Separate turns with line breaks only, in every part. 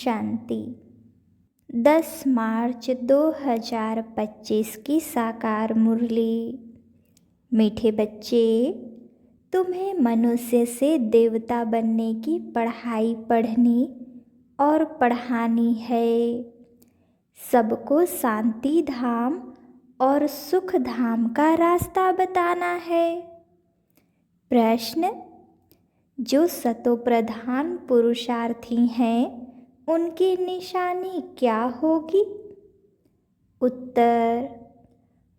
शांति। 10 मार्च 2025 की साकार मुरली। मीठे बच्चे, तुम्हें मनुष्य से देवता बनने की पढ़ाई पढ़नी और पढ़ानी है। सबको शांति धाम और सुख धाम का रास्ता बताना है। प्रश्न: जो सतोप्रधान पुरुषार्थी हैं उनकी निशानी क्या होगी? उत्तर: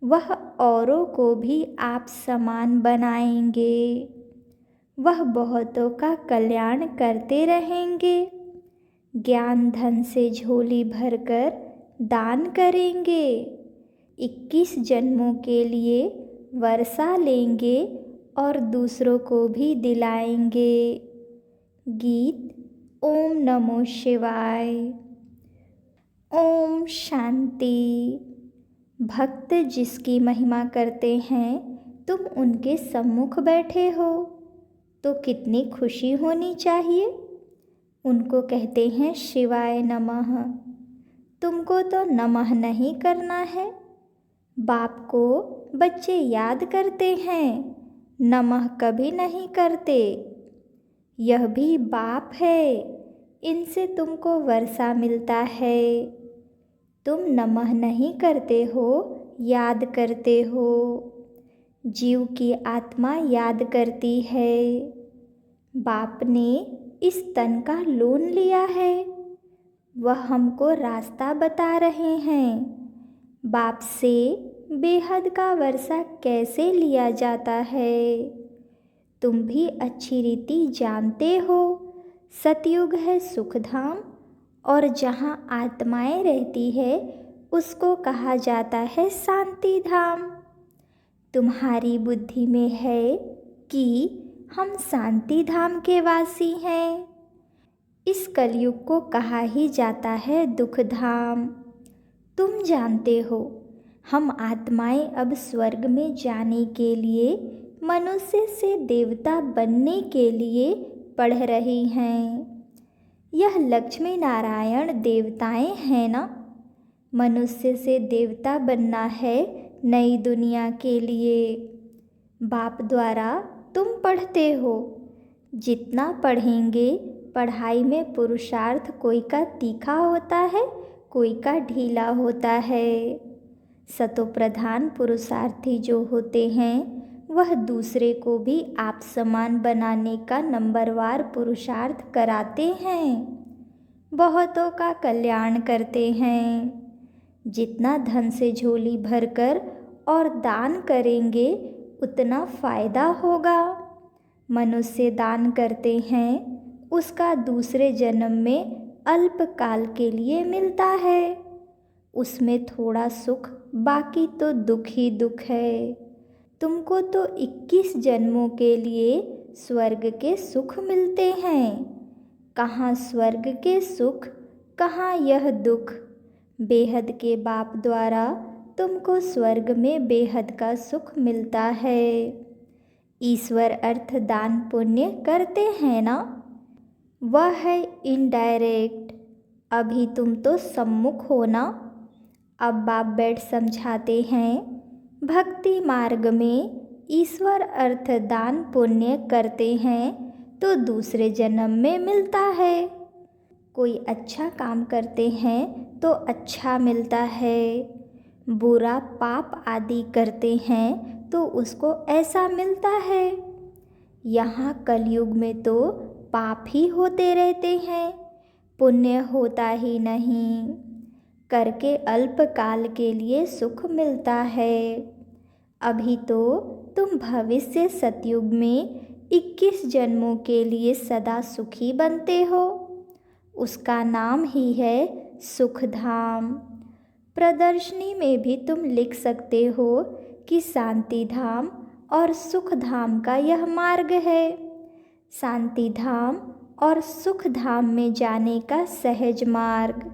वह औरों को भी आप समान बनाएंगे। वह बहुतों का कल्याण करते रहेंगे। ज्ञान धन से झोली भरकर दान करेंगे। 21 जन्मों के लिए वर्षा लेंगे और दूसरों को भी दिलाएंगे। गीत ओम नमो शिवाय। ओम शांति। भक्त जिसकी महिमा करते हैं, तुम उनके सम्मुख बैठे हो तो कितनी खुशी होनी चाहिए। उनको कहते हैं शिवाय नमः। तुमको तो नमः नहीं करना है। बाप को बच्चे याद करते हैं, नमः कभी नहीं करते। यह भी बाप है, इनसे तुमको वर्षा मिलता है। तुम नमः नहीं करते हो, याद करते हो। जीव की आत्मा याद करती है। बाप ने इस तन का लोन लिया है, वह हमको रास्ता बता रहे हैं। बाप से बेहद का वर्षा कैसे लिया जाता है, तुम भी अच्छी रीति जानते हो। सतयुग है सुखधाम और जहाँ आत्माएं रहती है उसको कहा जाता है शांति धाम। तुम्हारी बुद्धि में है कि हम शांति धाम के वासी हैं। इस कलयुग को कहा ही जाता है दुख धाम। तुम जानते हो, हम आत्माएं अब स्वर्ग में जाने के लिए, मनुष्य से देवता बनने के लिए पढ़ रही हैं। यह लक्ष्मी नारायण देवताएं हैं ना। मनुष्य से देवता बनना है नई दुनिया के लिए। बाप द्वारा तुम पढ़ते हो। जितना पढ़ेंगे, पढ़ाई में पुरुषार्थ कोई का तीखा होता है, कोई का ढीला होता है। सतोप्रधान पुरुषार्थी जो होते हैं वह दूसरे को भी आप समान बनाने का नंबरवार पुरुषार्थ कराते हैं। बहुतों का कल्याण करते हैं। जितना धन से झोली भरकर और दान करेंगे उतना फ़ायदा होगा। मनुष्य दान करते हैं, उसका दूसरे जन्म में अल्पकाल के लिए मिलता है। उसमें थोड़ा सुख, बाकी तो दुख ही दुख है। तुमको तो 21 जन्मों के लिए स्वर्ग के सुख मिलते हैं। कहाँ स्वर्ग के सुख, कहाँ यह दुख। बेहद के बाप द्वारा तुमको स्वर्ग में बेहद का सुख मिलता है। ईश्वर अर्थ दान पुण्य करते हैं ना, वह है इनडायरेक्ट। अभी तुम तो सम्मुख हो ना। अब बाप बैठ समझाते हैं, भक्ति मार्ग में ईश्वर अर्थ दान पुण्य करते हैं तो दूसरे जन्म में मिलता है। कोई अच्छा काम करते हैं तो अच्छा मिलता है। बुरा पाप आदि करते हैं तो उसको ऐसा मिलता है। यहाँ कलयुग में तो पाप ही होते रहते हैं, पुण्य होता ही नहीं। करके अल्पकाल के लिए सुख मिलता है। अभी तो तुम भविष्य सतयुग में 21 जन्मों के लिए सदा सुखी बनते हो। उसका नाम ही है सुखधाम। प्रदर्शनी में भी तुम लिख सकते हो कि शांति धाम और सुख धाम का यह मार्ग है। शांति धाम और सुख धाम में जाने का सहज मार्ग।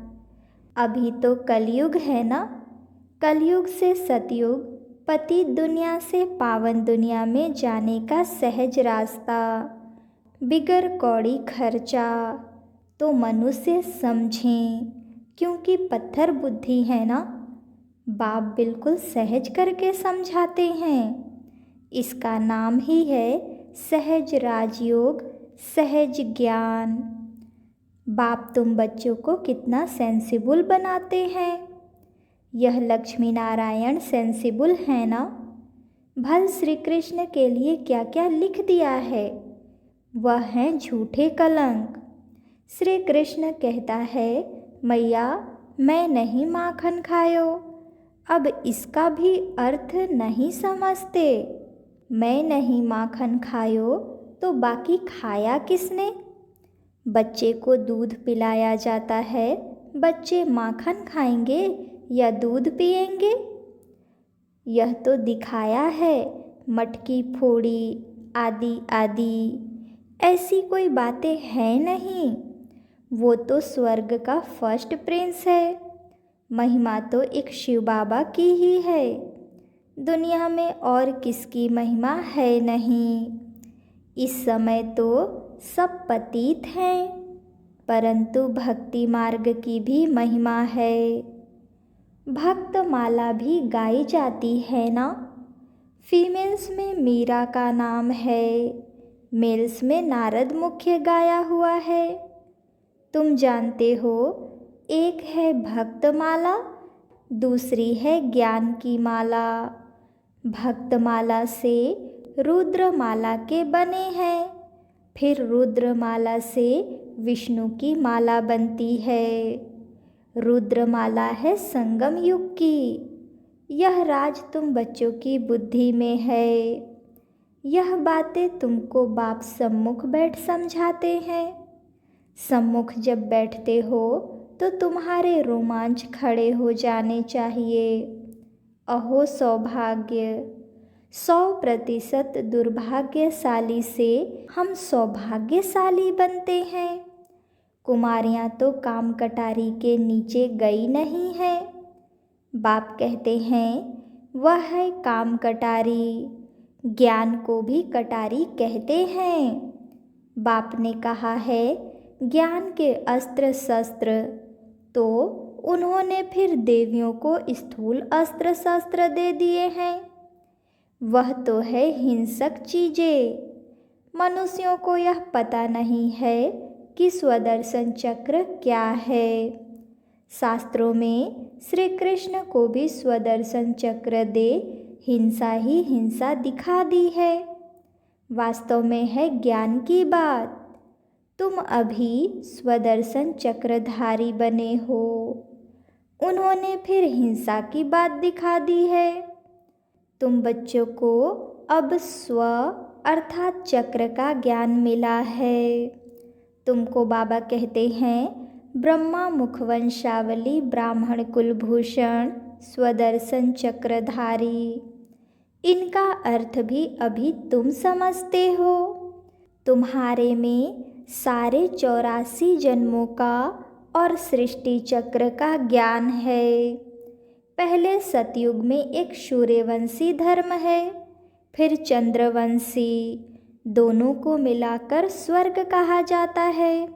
अभी तो कलयुग है ना। कलयुग से सतयुग, पतित दुनिया से पावन दुनिया में जाने का सहज रास्ता, बिगर कौड़ी खर्चा। तो मनुष्य समझें, क्योंकि पत्थर बुद्धि है ना। बाप बिल्कुल सहज करके समझाते हैं। इसका नाम ही है सहज राजयोग, सहज ज्ञान। बाप तुम बच्चों को कितना सेंसिबल बनाते हैं। यह लक्ष्मी नारायण सेंसिबल है ना। भल श्री कृष्ण के लिए क्या क्या लिख दिया है। वह हैं झूठे कलंक। श्री कृष्ण कहता है, मैया मैं नहीं माखन खायो। अब इसका भी अर्थ नहीं समझते। मैं नहीं माखन खायो तो बाकी खाया किसने। बच्चे को दूध पिलाया जाता है, बच्चे माखन खाएंगे या दूध पिएंगे। यह तो दिखाया है, मटकी फोड़ी आदि आदि ऐसी कोई बातें हैं नहीं। वो तो स्वर्ग का फर्स्ट प्रिंस है। महिमा तो एक शिव बाबा की ही है। दुनिया में और किसकी महिमा है नहीं। इस समय तो सब पतित हैं, परंतु भक्ति मार्ग की भी महिमा है। भक्त माला भी गाई जाती है ना। फीमेल्स में मीरा का नाम है, मेल्स में नारद मुख्य गाया हुआ है। तुम जानते हो, एक है भक्त माला, दूसरी है ज्ञान की माला। भक्त माला से रुद्र माला के बने हैं, फिर रुद्र माला से विष्णु की माला बनती है। रुद्र माला है संगम युग की। यह राज तुम बच्चों की बुद्धि में है। यह बातें तुमको बाप सम्मुख बैठ समझाते हैं। सम्मुख जब बैठते हो तो तुम्हारे रोमांच खड़े हो जाने चाहिए। अहो सौभाग्य, 100% दुर्भाग्यशाली से हम सौभाग्यशाली बनते हैं। कुमारियाँ तो काम कटारी के नीचे गई नहीं है। बाप कहते हैं वह है काम कटारी। ज्ञान को भी कटारी कहते हैं। बाप ने कहा है ज्ञान के अस्त्र शस्त्र, तो उन्होंने फिर देवियों को स्थूल अस्त्र शस्त्र दे दिए हैं। वह तो है हिंसक चीज़ें। मनुष्यों को यह पता नहीं है कि स्वदर्शन चक्र क्या है। शास्त्रों में श्री कृष्ण को भी स्वदर्शन चक्र दे हिंसा ही हिंसा दिखा दी है। वास्तव में है ज्ञान की बात। तुम अभी स्वदर्शन चक्रधारी बने हो, उन्होंने फिर हिंसा की बात दिखा दी है। तुम बच्चों को अब स्व अर्थात चक्र का ज्ञान मिला है। तुमको बाबा कहते हैं ब्रह्मा मुखवंशावली ब्राह्मण कुलभूषण स्वदर्शन चक्रधारी। इनका अर्थ भी अभी तुम समझते हो। तुम्हारे में सारे 84 जन्मों का और सृष्टि चक्र का ज्ञान है। पहले सतयुग में एक सूर्यवंशी धर्म है, फिर चंद्रवंशी, दोनों को मिलाकर स्वर्ग कहा जाता है।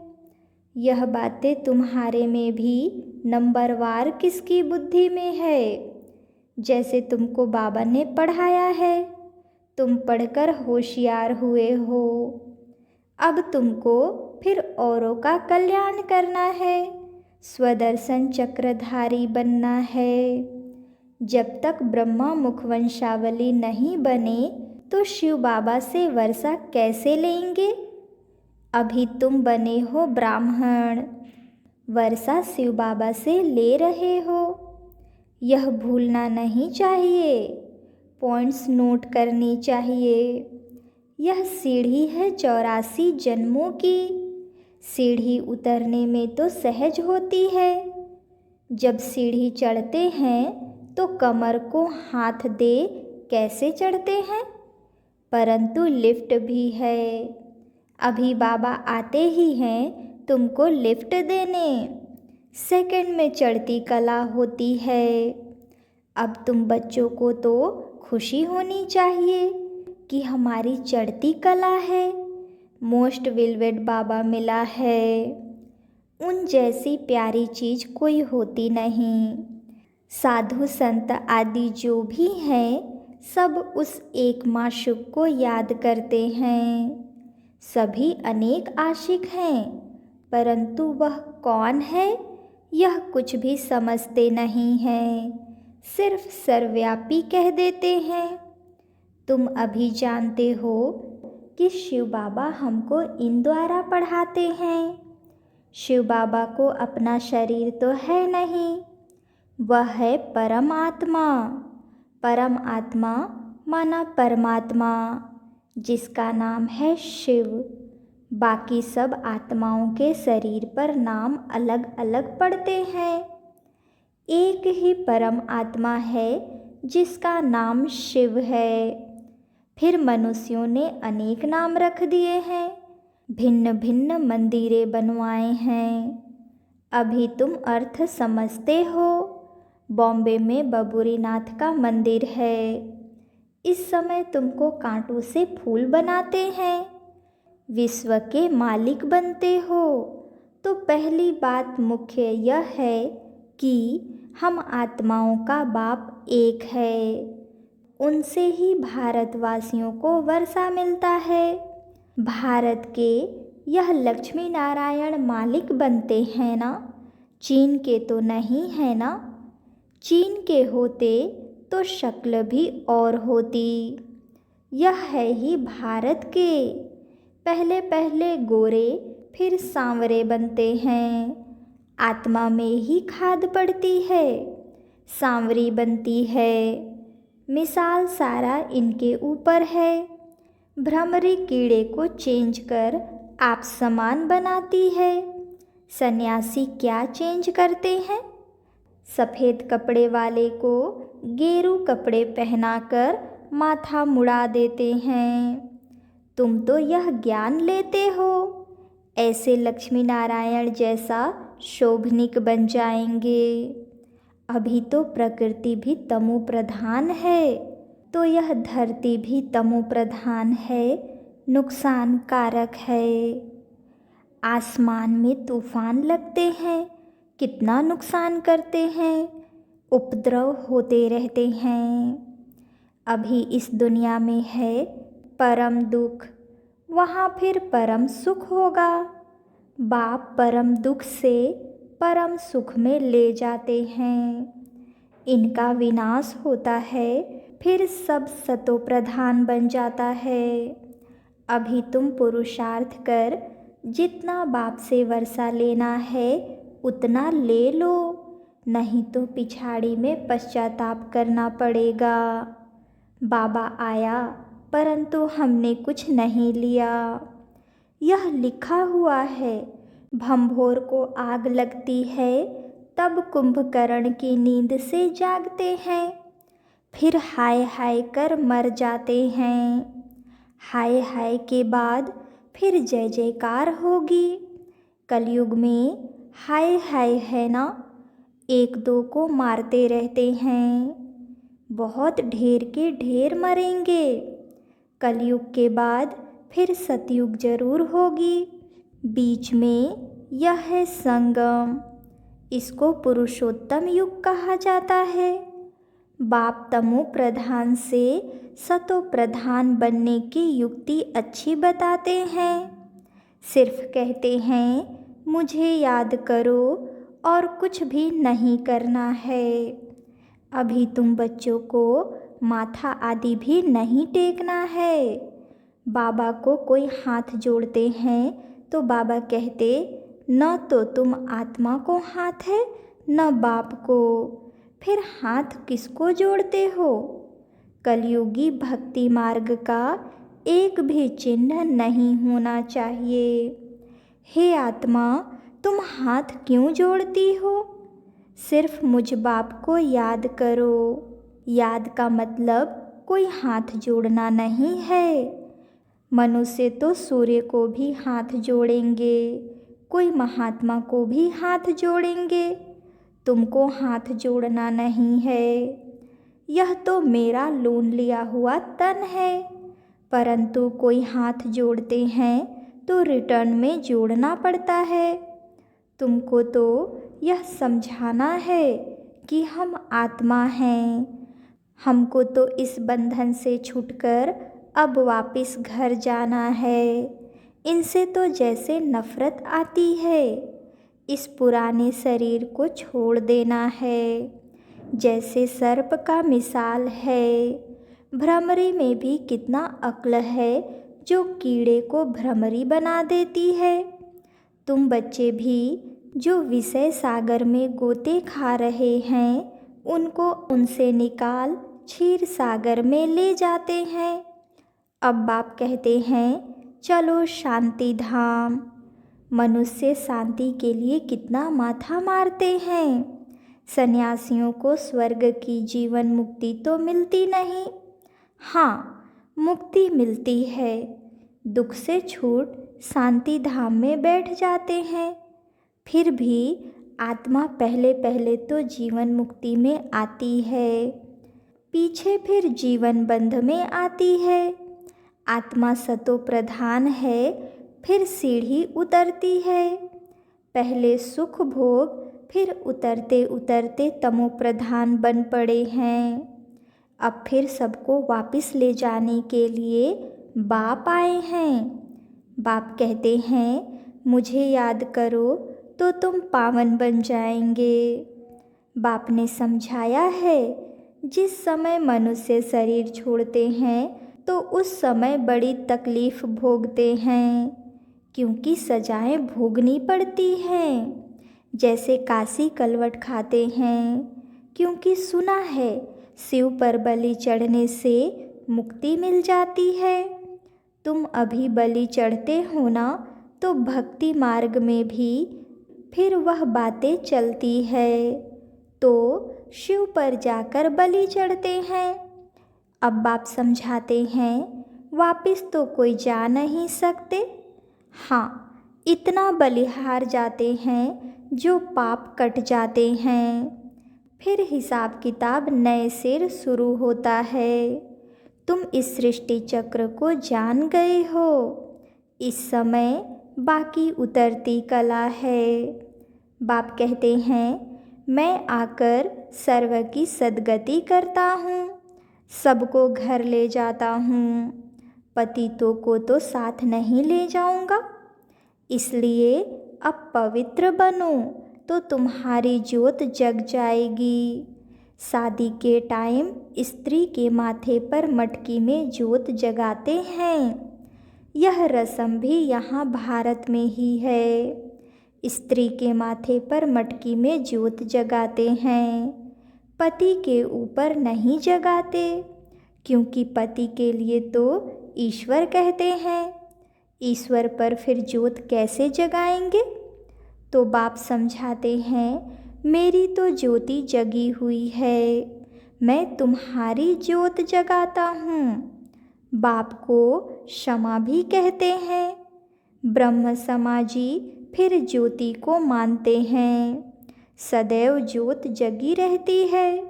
यह बातें तुम्हारे में भी नंबरवार किसकी बुद्धि में है। जैसे तुमको बाबा ने पढ़ाया है, तुम पढ़कर होशियार हुए हो। अब तुमको फिर औरों का कल्याण करना है, स्वदर्शन चक्रधारी बनना है। जब तक ब्रह्मा मुखवंशावली नहीं बने तो शिव बाबा से वर्षा कैसे लेंगे। अभी तुम बने हो ब्राह्मण, वर्षा शिव बाबा से ले रहे हो। यह भूलना नहीं चाहिए, पॉइंट्स नोट करनी चाहिए। यह सीढ़ी है 84 जन्मों की। सीढ़ी उतरने में तो सहज होती है। जब सीढ़ी चढ़ते हैं तो कमर को हाथ दे कैसे चढ़ते हैं, परंतु लिफ्ट भी है। अभी बाबा आते ही हैं तुमको लिफ्ट देने। सेकंड में चढ़ती कला होती है। अब तुम बच्चों को तो खुशी होनी चाहिए कि हमारी चढ़ती कला है। मोस्ट विलवेड बाबा मिला है। उन जैसी प्यारी चीज़ कोई होती नहीं। साधु संत आदि जो भी हैं सब उस एक माशूक को याद करते हैं। सभी अनेक आशिक हैं, परंतु वह कौन है यह कुछ भी समझते नहीं हैं, सिर्फ सर्वव्यापी कह देते हैं। तुम अभी जानते हो कि शिव बाबा हमको इन द्वारा पढ़ाते हैं। शिव बाबा को अपना शरीर तो है नहीं, वह है परम आत्मा। परम आत्मा माना परमात्मा, जिसका नाम है शिव। बाकी सब आत्माओं के शरीर पर नाम अलग अलग पड़ते हैं। एक ही परम आत्मा है जिसका नाम शिव है। फिर मनुष्यों ने अनेक नाम रख दिए हैं, भिन्न भिन्न मंदिरें बनवाए हैं। अभी तुम अर्थ समझते हो। बॉम्बे में बबुरीनाथ का मंदिर है। इस समय तुमको कांटों से फूल बनाते हैं। विश्व के मालिक बनते हो तो पहली बात मुख्य यह है कि हम आत्माओं का बाप एक है। उनसे ही भारतवासियों को वर्षा मिलता है। भारत के यह लक्ष्मी नारायण मालिक बनते हैं ना, चीन के तो नहीं है ना। चीन के होते तो शक्ल भी और होती। यह है ही भारत के। पहले पहले गोरे फिर सांवरे बनते हैं। आत्मा में ही खाद पड़ती है, सांवरी बनती है। मिसाल सारा इनके ऊपर है। भ्रमरी कीड़े को चेंज कर आप समान बनाती है। सन्यासी क्या चेंज करते हैं? सफ़ेद कपड़े वाले को गेरू कपड़े पहनाकर माथा मुड़ा देते हैं। तुम तो यह ज्ञान लेते हो, ऐसे लक्ष्मी नारायण जैसा शोभनिक बन जाएंगे। अभी तो प्रकृति भी तमो प्रधान है, तो यह धरती भी तमो प्रधान है, नुकसान कारक है। आसमान में तूफान लगते हैं, कितना नुकसान करते हैं, उपद्रव होते रहते हैं। अभी इस दुनिया में है परम दुख, वहाँ फिर परम सुख होगा। बाप परम दुख से परम सुख में ले जाते हैं। इनका विनाश होता है, फिर सब सतो प्रधान बन जाता है। अभी तुम पुरुषार्थ कर जितना बाप से वर्षा लेना है उतना ले लो, नहीं तो पिछाड़ी में पश्चाताप करना पड़ेगा। बाबा आया परंतु हमने कुछ नहीं लिया। यह लिखा हुआ है, भंभोर को आग लगती है तब कुंभकर्ण की नींद से जागते हैं, फिर हाय हाय कर मर जाते हैं। हाय हाय के बाद फिर जय जयकार होगी। कलयुग में हाय हाय है ना, एक दो को मारते रहते हैं, बहुत ढेर के ढेर मरेंगे। कलयुग के बाद फिर सतयुग जरूर होगी। बीच में यह है संगम, इसको पुरुषोत्तम युग कहा जाता है। बाप तमो प्रधान से सतो प्रधान बनने की युक्ति अच्छी बताते हैं। सिर्फ कहते हैं मुझे याद करो और कुछ भी नहीं करना है। अभी तुम बच्चों को माथा आदि भी नहीं टेकना है। बाबा को कोई हाथ जोड़ते हैं तो बाबा कहते न तो तुम आत्मा को हाथ है न बाप को, फिर हाथ किसको जोड़ते हो? कलयुगी भक्ति मार्ग का एक भी चिन्ह नहीं होना चाहिए। हे आत्मा, तुम हाथ क्यों जोड़ती हो? सिर्फ मुझ बाप को याद करो। याद का मतलब कोई हाथ जोड़ना नहीं है। मनुष्य तो सूर्य को भी हाथ जोड़ेंगे, कोई महात्मा को भी हाथ जोड़ेंगे। तुमको हाथ जोड़ना नहीं है। यह तो मेरा लोन लिया हुआ तन है, परंतु कोई हाथ जोड़ते हैं तो रिटर्न में जोड़ना पड़ता है। तुमको तो यह समझाना है कि हम आत्मा हैं। हमको तो इस बंधन से छूटकर अब वापस घर जाना है। इनसे तो जैसे नफ़रत आती है। इस पुराने शरीर को छोड़ देना है। जैसे सर्प का मिसाल है। भ्रमरी में भी कितना अक्ल है जो कीड़े को भ्रमरी बना देती है। तुम बच्चे भी जो विषय सागर में गोते खा रहे हैं, उनको उनसे निकाल क्षीर सागर में ले जाते हैं। अब बाप कहते हैं चलो शांति धाम। मनुष्य शांति के लिए कितना माथा मारते हैं। सन्यासियों को स्वर्ग की जीवन मुक्ति तो मिलती नहीं। हाँ, मुक्ति मिलती है। दुख से छूट शांति धाम में बैठ जाते हैं। फिर भी आत्मा पहले पहले तो जीवन मुक्ति में आती है, पीछे फिर जीवन बंध में आती है। आत्मा सतो प्रधान है, फिर सीढ़ी उतरती है। पहले सुख भोग, फिर उतरते उतरते तमो प्रधान बन पड़े हैं। अब फिर सबको वापस ले जाने के लिए बाप आए हैं। बाप कहते हैं मुझे याद करो तो तुम पावन बन जाएंगे। बाप ने समझाया है जिस समय मनुष्य शरीर छोड़ते हैं तो उस समय बड़ी तकलीफ़ भोगते हैं, क्योंकि सजाएं भोगनी पड़ती हैं। जैसे काशी कलवट खाते हैं, क्योंकि सुना है शिव पर बलि चढ़ने से मुक्ति मिल जाती है। तुम अभी बलि चढ़ते हो ना, तो भक्ति मार्ग में भी फिर वह बातें चलती है, तो शिव पर जाकर बलि चढ़ते हैं। अब बाप समझाते हैं वापस तो कोई जा नहीं सकते। हाँ, इतना बलिहार जाते हैं जो पाप कट जाते हैं। फिर हिसाब किताब नए सिर शुरू होता है। तुम इस सृष्टि चक्र को जान गए हो। इस समय बाकी उतरती कला है। बाप कहते हैं मैं आकर सर्व की सद्गति करता हूँ, सबको घर ले जाता हूँ। पतितों को तो साथ नहीं ले जाऊँगा। इसलिए अब पवित्र बनो तो तुम्हारी ज्योत जग जाएगी। शादी के टाइम स्त्री के माथे पर मटकी में ज्योत जगाते हैं। यह रस्म भी यहाँ भारत में ही है। स्त्री के माथे पर मटकी में ज्योत जगाते हैं, पति के ऊपर नहीं जगाते, क्योंकि पति के लिए तो ईश्वर कहते हैं। ईश्वर पर फिर ज्योत कैसे जगाएंगे? तो बाप समझाते हैं मेरी तो ज्योति जगी हुई है, मैं तुम्हारी ज्योत जगाता हूँ। बाप को क्षमा भी कहते हैं। ब्रह्म समाजी फिर ज्योति को मानते हैं। सदैव ज्योत जगी रहती है।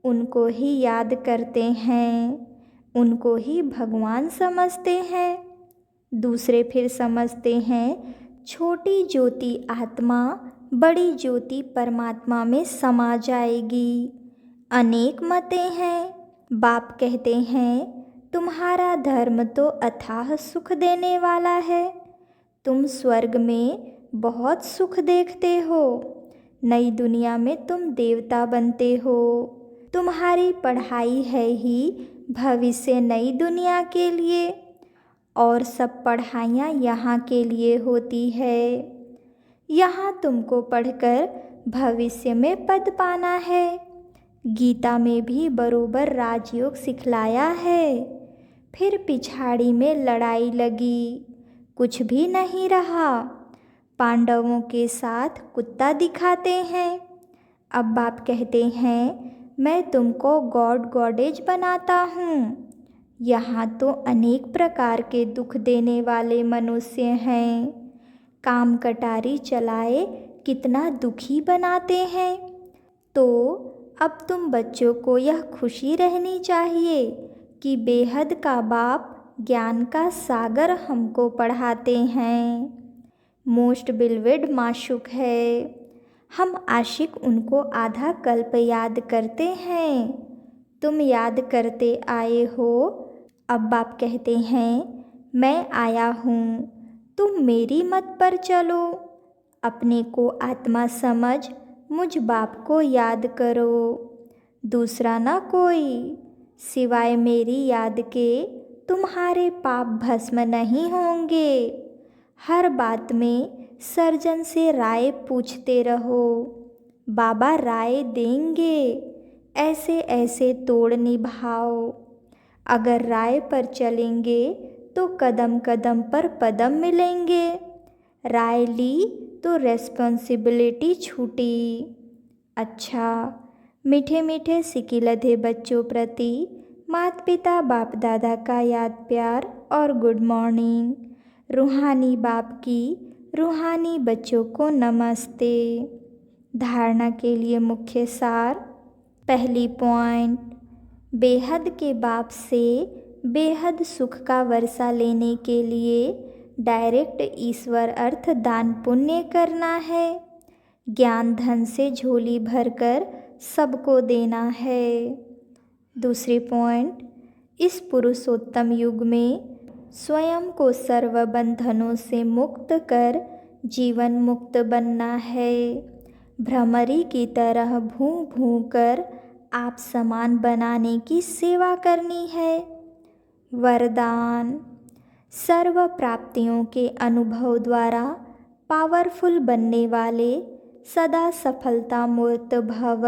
उनको ही याद करते हैं, उनको ही भगवान समझते हैं। दूसरे फिर समझते हैं छोटी ज्योति आत्मा बड़ी ज्योति परमात्मा में समा जाएगी। अनेक मतें हैं। बाप कहते हैं तुम्हारा धर्म तो अथाह सुख देने वाला है। तुम स्वर्ग में बहुत सुख देखते हो। नई दुनिया में तुम देवता बनते हो। तुम्हारी पढ़ाई है ही भविष्य नई दुनिया के लिए, और सब पढ़ाइयाँ यहाँ के लिए होती है। यहाँ तुमको पढ़कर भविष्य में पद पाना है। गीता में भी बरोबर राजयोग सिखलाया है। फिर पिछाड़ी में लड़ाई लगी, कुछ भी नहीं रहा। पांडवों के साथ कुत्ता दिखाते हैं। अब बाप कहते हैं मैं तुमको गॉड गॉडेज बनाता हूँ। यहाँ तो अनेक प्रकार के दुख देने वाले मनुष्य हैं। काम कटारी चलाए कितना दुखी बनाते हैं। तो अब तुम बच्चों को यह खुशी रहनी चाहिए कि बेहद का बाप ज्ञान का सागर हमको पढ़ाते हैं। मोस्ट बिलवेड माशूक है। हम आशिक उनको आधा कल्प याद करते हैं। तुम याद करते आए हो, अब बाप कहते हैं मैं आया हूँ, तुम मेरी मत पर चलो। अपने को आत्मा समझ मुझ बाप को याद करो। दूसरा ना कोई, सिवाय मेरी याद के तुम्हारे पाप भस्म नहीं होंगे। हर बात में सर्जन से राय पूछते रहो, बाबा राय देंगे। ऐसे ऐसे तोड़ निभाओ। अगर राय पर चलेंगे तो कदम कदम पर पदम मिलेंगे। राय ली तो रेस्पॉन्सिबिलिटी छूटी। अच्छा, मीठे मीठे सिकिलधे बच्चों प्रति माता पिता बाप दादा का याद प्यार और गुड मॉर्निंग। रूहानी बाप की रूहानी बच्चों को नमस्ते। धारणा के लिए मुख्य सार। पहली पॉइंट, बेहद के बाप से बेहद सुख का वर्षा लेने के लिए डायरेक्ट ईश्वर अर्थ दान पुण्य करना है। ज्ञान धन से झोली भरकर सबको देना है। दूसरी पॉइंट, इस पुरुषोत्तम युग में स्वयं को सर्व बंधनों से मुक्त कर जीवन मुक्त बनना है। भ्रमरी की तरह भूं भूं कर आप समान बनाने की सेवा करनी है। वरदान, सर्व प्राप्तियों के अनुभव द्वारा पावरफुल बनने वाले सदा सफलता मूर्त भव।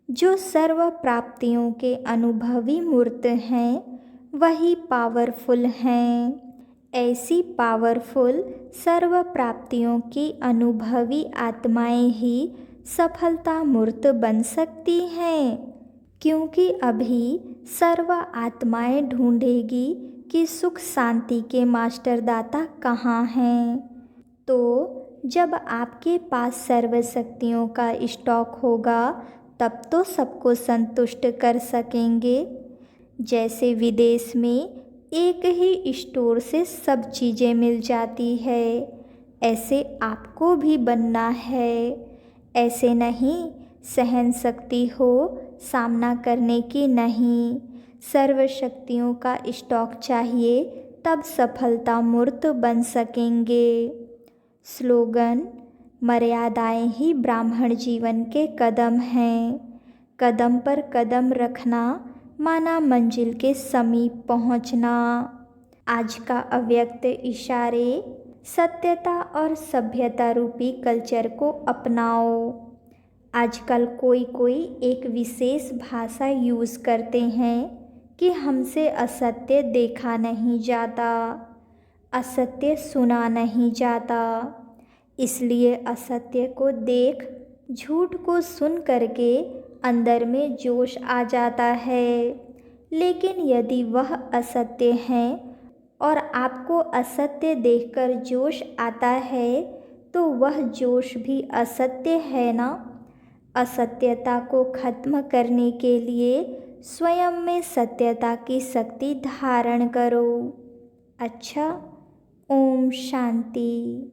जो सर्व प्राप्तियों के अनुभवी मूर्त हैं वही पावरफुल हैं। ऐसी पावरफुल सर्व प्राप्तियों की अनुभवी आत्माएं ही सफलता मूर्त बन सकती हैं, क्योंकि अभी सर्व आत्माएं ढूंढेगी कि सुख शांति के मास्टर दाता कहाँ हैं। तो जब आपके पास सर्व शक्तियों का स्टॉक होगा तब तो सबको संतुष्ट कर सकेंगे। जैसे विदेश में एक ही स्टोर से सब चीज़ें मिल जाती है, ऐसे आपको भी बनना है। ऐसे नहीं सहन शक्ति हो सामना करने की नहीं, सर्व शक्तियों का स्टॉक चाहिए तब सफलता मूर्त बन सकेंगे। स्लोगन, मर्यादाएं ही ब्राह्मण जीवन के कदम हैं। कदम पर कदम रखना माना मंजिल के समीप पहुंचना। आज का अव्यक्त इशारे सत्यता और सभ्यता रूपी कल्चर को अपनाओ। आजकल कोई एक विशेष भाषा यूज़ करते हैं कि हमसे असत्य देखा नहीं जाता, असत्य सुना नहीं जाता, इसलिए असत्य को देख झूठ को सुन करके अंदर में जोश आ जाता है। लेकिन यदि वह असत्य है और आपको असत्य देखकर जोश आता है तो वह जोश भी असत्य है ना। असत्यता को खत्म करने के लिए स्वयं में सत्यता की शक्ति धारण करो। अच्छा, ओम शांति।